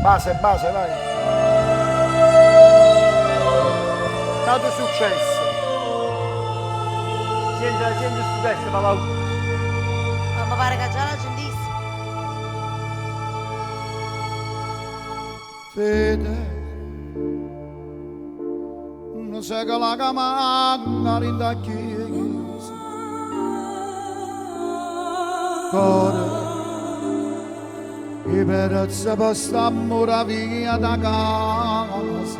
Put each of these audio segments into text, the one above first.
Base, base, vai. Tanto successo. Senti sto testo, ma va. Ma pare che già la sentisse. Fede, non sai che la camanga rinda chiesa. Cuore, i perezzi per stammura via da casa.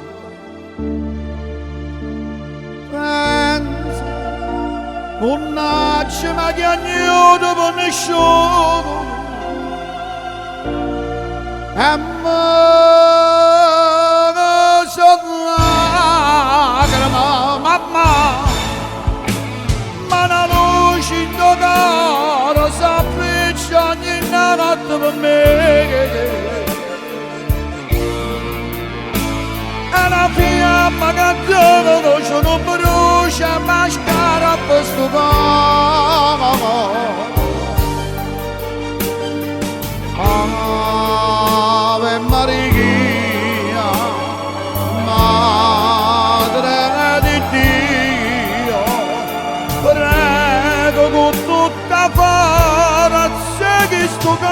Pensa, mannaggia ma che agnuto per nessuno. E me sono lacrime, mamma, ma la luce in tuo caro s'affaccia ogni notte per me. E la fiamma che dove voce non brucia, ma scara per sto cuore. Ave Maria, Madre di Dio, prego con tutta forza che sto cuore.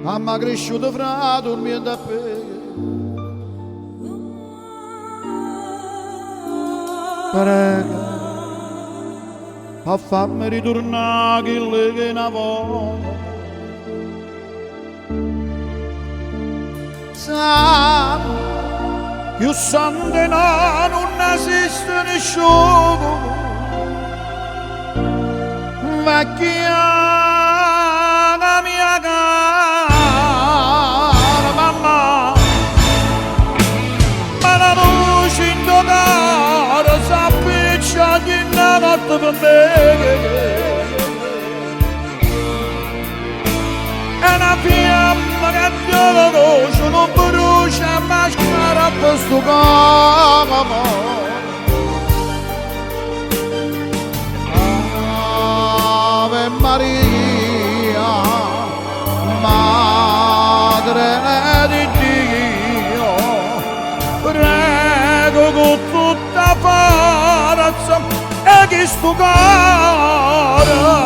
Mamma cresciuta fra dormendo a pe. Prega a farmi ritornare che lei che ne vuole. Sa che sangue non esiste nessuno. Vecchia mia cara mamma, ma la luce in tuo caro s'appiccia ogni notte per me. E una fiamma che dove voce non brucia, ma scara per sto cuore. Ave Maria, Madre di Dio, prego con tutta forza e che sto cuore.